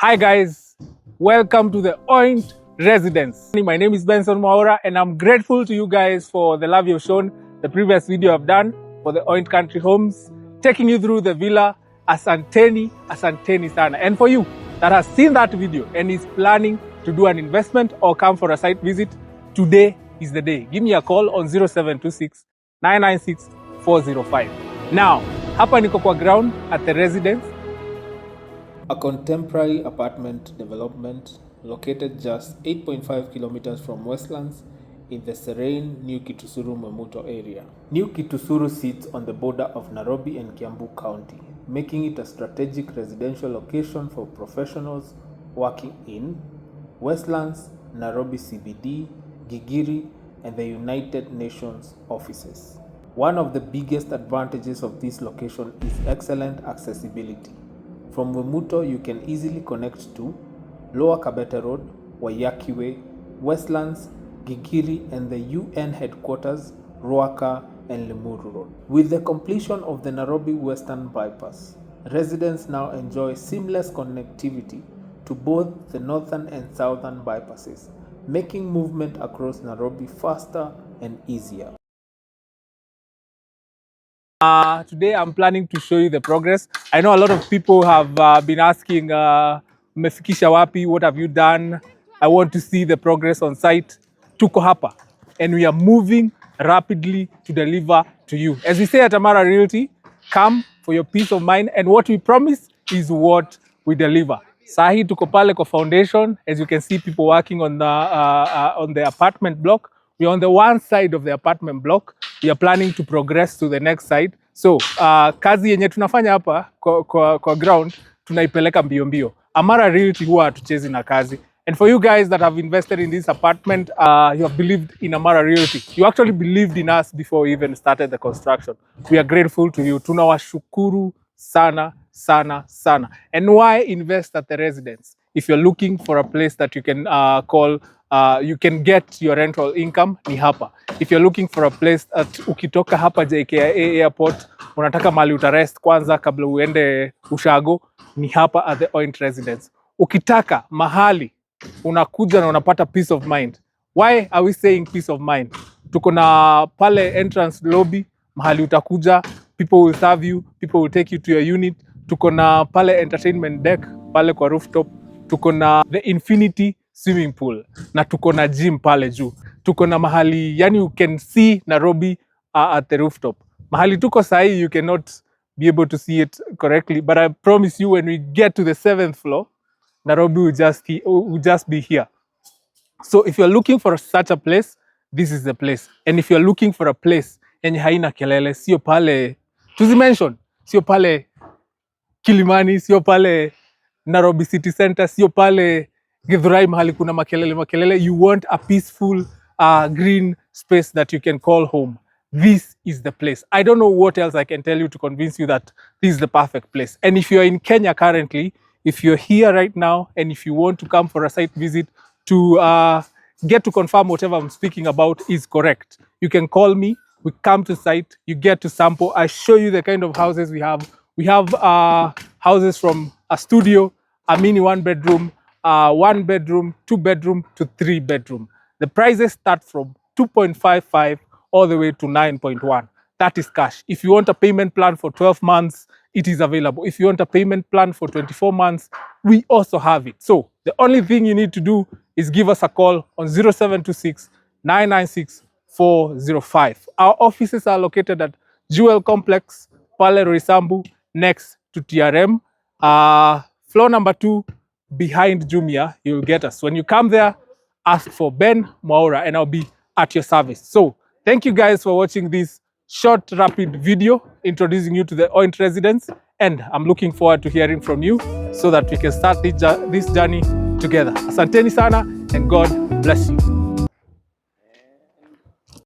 Hi guys, welcome to the Oint residence. My name is Benson Mwaura and I'm grateful to you guys for the love you've shown the previous video I've done for the Oint Country Homes, taking you through the villa. Asanteni sana. And for you that has seen that video and is planning to do an investment or come for a site visit, today is the day. Give me a call on 0726 996 405. Now, hapa niko kwa ground at the residence. A contemporary apartment development located just 8.5 kilometers from Westlands in the serene New Kitisuru Memuto area. New Kitisuru sits on the border of Nairobi and Kiambu County, making it a strategic residential location for professionals working in Westlands, Nairobi CBD, Gigiri, and the United Nations offices. One of the biggest advantages of this location is excellent accessibility. From Memuto, you can easily connect to Lower Kabete Road, Waiyaki Way, Westlands, Gigiri, and the UN headquarters, Ruaka and Limuru Road. With the completion of the Nairobi Western Bypass, residents now enjoy seamless connectivity to both the northern and southern bypasses, making movement across Nairobi faster and easier. Today I'm planning to show you the progress. I know a lot of people have been asking, Mefikisha wapi, what have you done? I want to see the progress on site. Tuko hapa. And we are moving rapidly to deliver to you. As we say at Amara Realty, come for your peace of mind. And what we promise is what we deliver. Sahi tuko pale kwa foundation. As you can see, people working on the apartment block. We are on the one side of the apartment block. We are planning to progress to the next side. So, kazi yenye tunafanya hapa kwa ground, tunaipeleka mbio mbio. Amara Realty huwa hatuchezi na kazi. And for you guys that have invested in this apartment, you have believed in Amara Realty. You actually believed in us before we even started the construction. We are grateful to you. Tunawashukuru sana, sana, sana. And why invest at the residence? If you're looking for a place that you can you can get your rental income, ni hapa. If you're looking for a place that ukitoka hapa JKIA airport, unataka mali utarest kwanza kabla uende ushago, ni hapa at the Oint residence. Ukitaka mahali unakuja na unapata peace of mind. Why are we saying peace of mind? Tuko na pale entrance lobby, mahali utakuja, people will serve you, people will take you to your unit. Tuko na pale entertainment deck, pale kwa rooftop. Tuko na the infinity swimming pool na tuko na gym pale juu. Tuko na mahali, yani you can see Nairobi at the rooftop. Mahali tuko sahi, you cannot be able to see it correctly, but I promise you when we get to the 7th floor, Nairobi will just be here. So if you're looking for such a place, this is the place. And if you're looking for a place yenye haina kelele, sio pale tuzimention, sio pale Kilimani, sio pale Nairobi City Center, sio pale Githurai mahali kuna makelele. You want a peaceful green space that you can call home. This is the place. I don't know what else I can tell you to convince you that this is the perfect place. And if you're in Kenya currently, if you're here right now, and if you want to come for a site visit to get to confirm whatever I'm speaking about is correct, you can call me. We come to site, you get to sample. I show you the kind of houses we have. We have houses from a studio, a mini 1-bedroom, 1-bedroom, 2-bedroom to 3-bedroom. The prices start from 2.55 all the way to 9.1. That is cash. If you want a payment plan for 12 months, it is available. If you want a payment plan for 24 months, we also have it. So the only thing you need to do is give us a call on 0726 996 405. Our offices are located at Jewel Complex, Pale Roysambu, next to TRM. Floor number 2, behind Jumia, you'll get us. When you come there, ask for Ben Mwaura and I'll be at your service. So thank you guys for watching this short, rapid video introducing you to the Oint residence. And I'm looking forward to hearing from you so that we can start this journey together. Asanteni sana and God bless you.